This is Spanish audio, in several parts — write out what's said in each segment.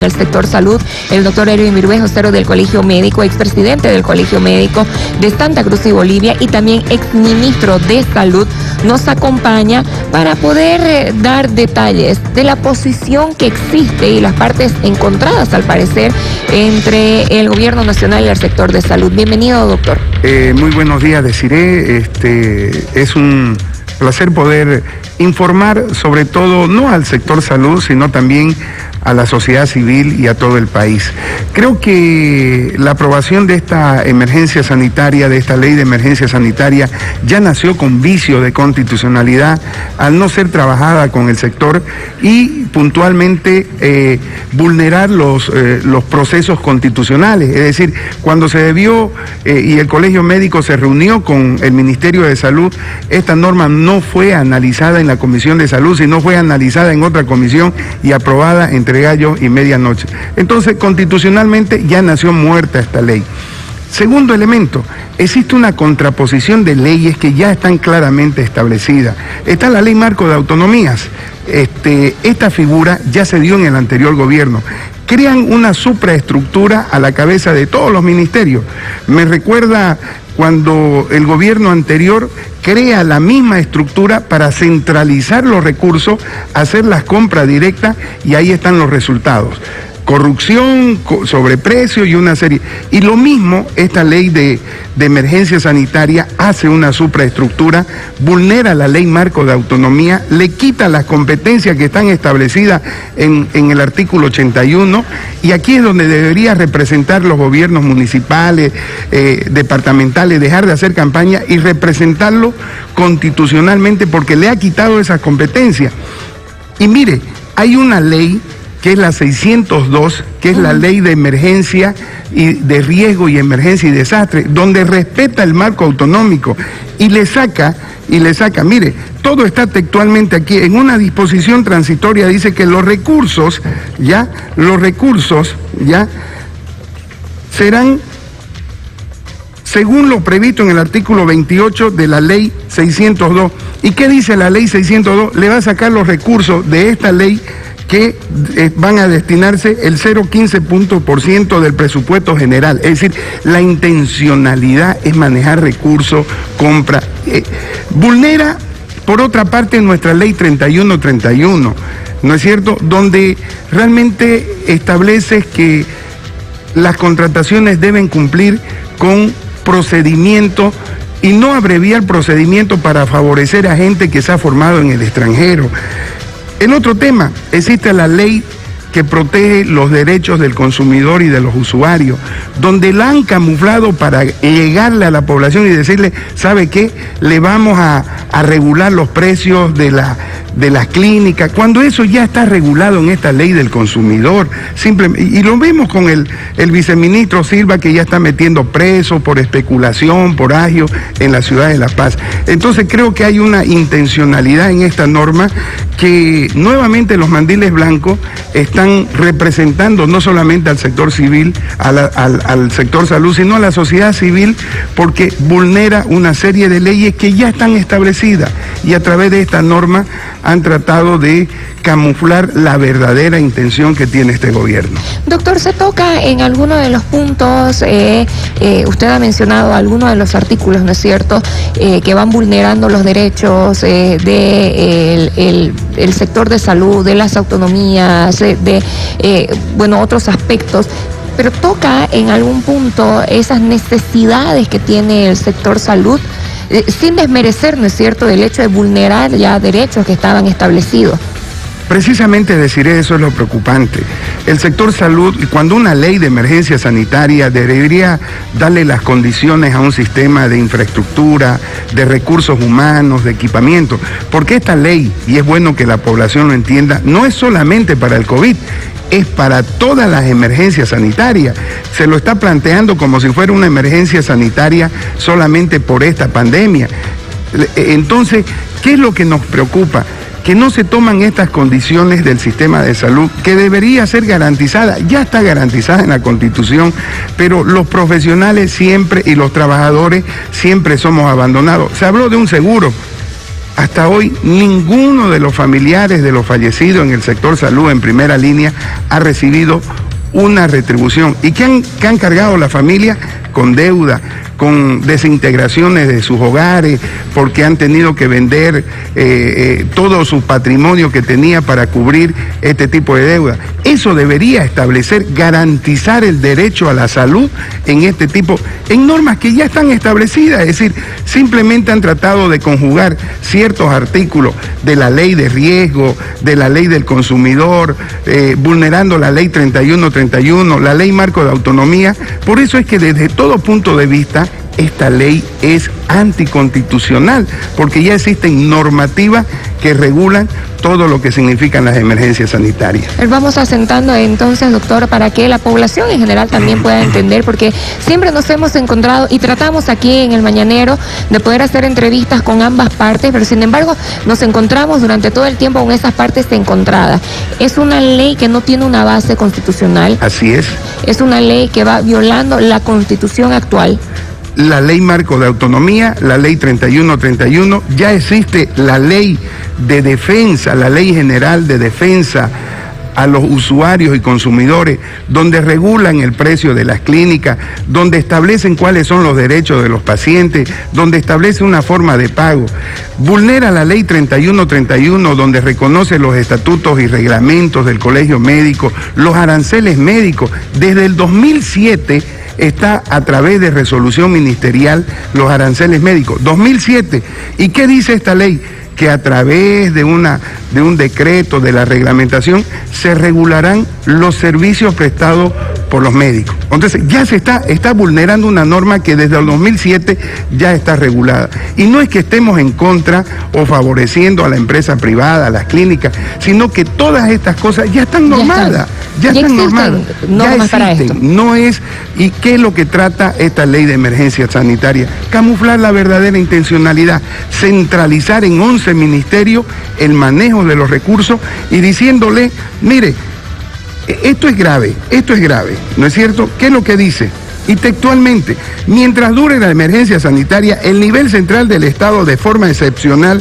del sector salud, el doctor Erwin Virués, vocero del Colegio Médico, expresidente del Colegio Médico de Santa Cruz y Bolivia y también exministro de Salud, nos acompaña para poder dar detalles de la posición que existe y las partes encontradas, al parecer, entre el gobierno nacional y el sector de salud. Bienvenido, doctor. Muy buenos días, Desiree. Es un placer poder informar, sobre todo, no al sector salud, sino también a la sociedad civil y a todo el país. Creo que la aprobación de esta emergencia sanitaria, de esta ley de emergencia sanitaria, ya nació con vicio de constitucionalidad al no ser trabajada con el sector y puntualmente vulnerar los procesos constitucionales. Es decir, cuando se debió y el Colegio Médico se reunió con el Ministerio de Salud, esta norma no fue analizada en la Comisión de Salud, sino fue analizada en otra comisión y aprobada entre gallo y medianoche. Entonces, constitucionalmente ya nació muerta esta ley. Segundo elemento, existe una contraposición de leyes que ya están claramente establecidas. Está la Ley Marco de Autonomías. Esta figura ya se dio en el anterior gobierno. Crean una supraestructura a la cabeza de todos los ministerios. Me recuerda cuando el gobierno anterior crea la misma estructura para centralizar los recursos, hacer las compras directas y ahí están los resultados. Corrupción, sobreprecio y una serie. Y lo mismo, esta ley de emergencia sanitaria hace una supraestructura, vulnera la ley marco de autonomía, le quita las competencias que están establecidas en el artículo 81, y aquí es donde debería representar los gobiernos municipales, departamentales, dejar de hacer campaña y representarlo constitucionalmente, porque le ha quitado esas competencias. Y mire, hay una ley que es la 602, que es la ley de emergencia y de riesgo y emergencia y desastre, donde respeta el marco autonómico y le saca, mire, todo está textualmente aquí, en una disposición transitoria dice que los recursos serán según lo previsto en el artículo 28 de la ley 602. ¿Y qué dice la ley 602? Le va a sacar los recursos de esta ley que van a destinarse el 0,15% del presupuesto general. Es decir, la intencionalidad es manejar recursos, compra. Vulnera, por otra parte, nuestra ley 3131, ¿no es cierto?, donde realmente establece que las contrataciones deben cumplir con procedimiento y no abreviar procedimiento para favorecer a gente que se ha formado en el extranjero. El otro tema, existe la ley que protege los derechos del consumidor y de los usuarios, donde la han camuflado para llegarle a la población y decirle, ¿sabe qué? Le vamos a regular los precios de las clínicas, cuando eso ya está regulado en esta ley del consumidor. Y lo vemos con el viceministro Silva, que ya está metiendo preso por especulación, por agio en la ciudad de La Paz. Entonces creo que hay una intencionalidad en esta norma que nuevamente los mandiles blancos están representando no solamente al sector civil, al sector salud, sino a la sociedad civil, porque vulnera una serie de leyes que ya están establecidas y a través de esta norma han tratado de camuflar la verdadera intención que tiene este gobierno. Doctor, se toca en alguno de los puntos, usted ha mencionado algunos de los artículos, ¿no es cierto?, que van vulnerando los derechos del sector de salud, de las autonomías, otros aspectos, pero toca en algún punto esas necesidades que tiene el sector salud, sin desmerecer, ¿no es cierto?, el hecho de vulnerar ya derechos que estaban establecidos. Precisamente deciré, eso es lo preocupante. El sector salud, cuando una ley de emergencia sanitaria debería darle las condiciones a un sistema de infraestructura, de recursos humanos, de equipamiento, porque esta ley, y es bueno que la población lo entienda, no es solamente para el COVID, es para todas las emergencias sanitarias. Se lo está planteando como si fuera una emergencia sanitaria solamente por esta pandemia. Entonces, ¿qué es lo que nos preocupa? Que no se toman estas condiciones del sistema de salud, que debería ser garantizada, ya está garantizada en la Constitución, pero los profesionales siempre y los trabajadores siempre somos abandonados. Se habló de un seguro. hasta hoy ninguno de los familiares de los fallecidos en el sector salud en primera línea ha recibido una retribución. ¿Y qué han cargado la familia? Con deuda, con desintegraciones de sus hogares, porque han tenido que vender todo su patrimonio que tenía para cubrir este tipo de deuda. Eso debería establecer, garantizar el derecho a la salud en este tipo, en normas que ya están establecidas, es decir, simplemente han tratado de conjugar ciertos artículos de la ley de riesgo, de la ley del consumidor, vulnerando la ley 3131, la ley marco de autonomía. Por eso es que desde todo punto de vista, esta ley es anticonstitucional, porque ya existen normativas que regulan todo lo que significan las emergencias sanitarias. Vamos asentando entonces, doctor, para que la población en general también pueda entender, porque siempre nos hemos encontrado y tratamos aquí en el Mañanero de poder hacer entrevistas con ambas partes, pero sin embargo nos encontramos durante todo el tiempo con esas partes encontradas. Es una ley que no tiene una base constitucional. Así es. Es una ley que va violando la Constitución actual. La ley marco de autonomía, la ley 3131, ya existe la ley de defensa, la ley general de defensa a los usuarios y consumidores, donde regulan el precio de las clínicas, donde establecen cuáles son los derechos de los pacientes, donde establece una forma de pago. Vulnera la ley 3131, donde reconoce los estatutos y reglamentos del colegio médico, los aranceles médicos. Desde el 2007 está a través de resolución ministerial los aranceles médicos. 2007. ¿Y qué dice esta ley? Que a través de un decreto de la reglamentación se regularán los servicios prestados por los médicos. Entonces ya se está vulnerando una norma que desde el 2007 ya está regulada. Y no es que estemos en contra o favoreciendo a la empresa privada, a las clínicas, sino que todas estas cosas ya están normadas. Ya están normadas. Ya existen. No es. ¿Y qué es lo que trata esta ley de emergencia sanitaria? Camuflar la verdadera intencionalidad, centralizar en 11 ministerios el manejo de los recursos y diciéndole, mire, esto es grave, ¿no es cierto? ¿Qué es lo que dice? Y textualmente, mientras dure la emergencia sanitaria, el nivel central del Estado de forma excepcional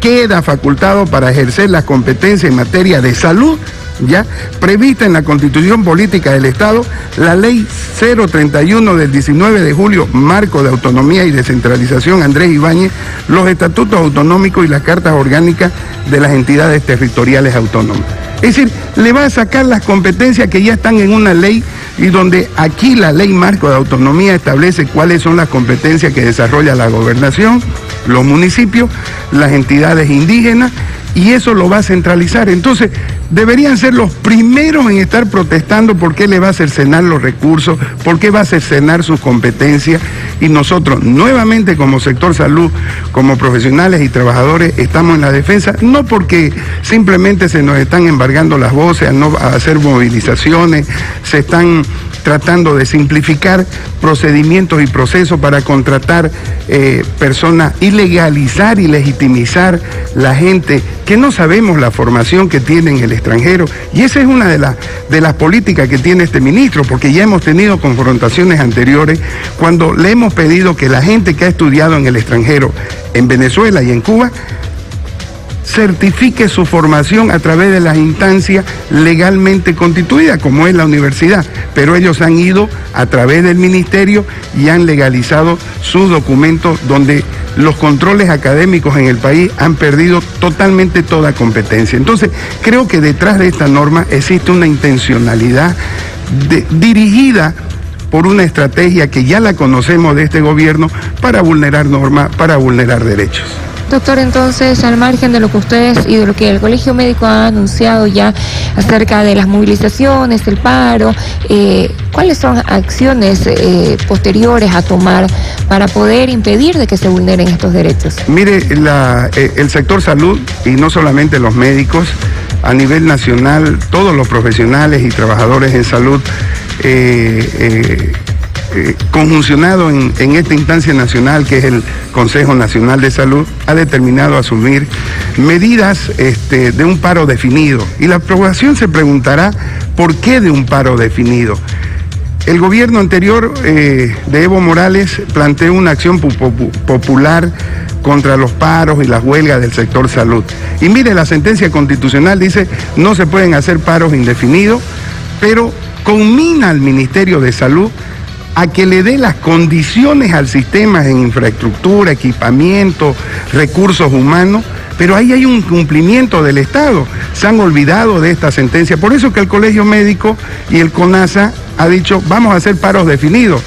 queda facultado para ejercer las competencias en materia de salud, ya prevista en la Constitución Política del Estado, la Ley 031 del 19 de julio, Marco de Autonomía y Descentralización Andrés Ibáñez, los estatutos autonómicos y las cartas orgánicas de las entidades territoriales autónomas. Es decir, le va a sacar las competencias que ya están en una ley y donde aquí la ley marco de autonomía establece cuáles son las competencias que desarrolla la gobernación, los municipios, las entidades indígenas, y eso lo va a centralizar. Entonces, deberían ser los primeros en estar protestando por qué le va a cercenar los recursos, por qué va a cercenar sus competencias, y nosotros nuevamente como sector salud, como profesionales y trabajadores, estamos en la defensa, no porque simplemente se nos están embargando las voces al no hacer movilizaciones, se están tratando de simplificar procedimientos y procesos para contratar personas y legalizar y legitimizar la gente que no sabemos la formación que tiene en el extranjero. Y esa es una de las políticas que tiene este ministro, porque ya hemos tenido confrontaciones anteriores cuando le hemos pedido que la gente que ha estudiado en el extranjero, en Venezuela y en Cuba, certifique su formación a través de las instancias legalmente constituidas, como es la universidad, pero ellos han ido a través del ministerio y han legalizado sus documentos donde los controles académicos en el país han perdido totalmente toda competencia. Entonces, creo que detrás de esta norma existe una intencionalidad dirigida por una estrategia que ya la conocemos de este gobierno para vulnerar normas, para vulnerar derechos. Doctor, entonces, al margen de lo que ustedes y de lo que el Colegio Médico ha anunciado ya acerca de las movilizaciones, el paro, ¿cuáles son acciones posteriores a tomar para poder impedir de que se vulneren estos derechos? Mire, el sector salud, y no solamente los médicos, a nivel nacional, todos los profesionales y trabajadores en salud, conjuncionado en esta instancia nacional que es el Consejo Nacional de Salud, ha determinado asumir medidas de un paro definido. Y la población se preguntará, ¿por qué de un paro definido? El gobierno anterior de Evo Morales planteó una acción popular contra los paros y las huelgas del sector salud. Y mire, la sentencia constitucional dice no se pueden hacer paros indefinidos, pero conmina al Ministerio de Salud a que le dé las condiciones al sistema en infraestructura, equipamiento, recursos humanos, pero ahí hay un cumplimiento del Estado. Se han olvidado de esta sentencia. Por eso que el Colegio Médico y el CONASA ha dicho, vamos a hacer paros definidos,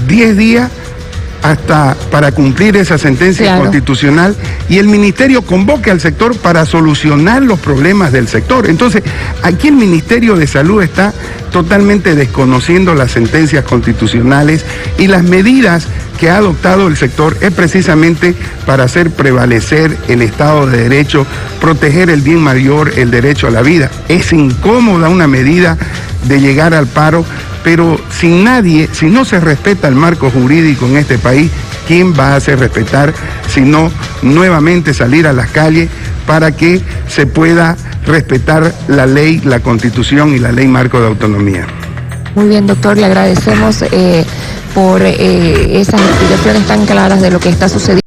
10 días hasta para cumplir esa sentencia constitucional, y el ministerio convoque al sector para solucionar los problemas del sector. Entonces, aquí el Ministerio de Salud está totalmente desconociendo las sentencias constitucionales, y las medidas que ha adoptado el sector es precisamente para hacer prevalecer el Estado de Derecho, proteger el bien mayor, el derecho a la vida. Es incómoda una medida de llegar al paro, pero si no se respeta el marco jurídico en este país, ¿quién va a hacer respetar sino nuevamente salir a las calles para que se pueda respetar la ley, la Constitución y la ley marco de autonomía? Muy bien, doctor, le agradecemos por esas explicaciones tan claras de lo que está sucediendo.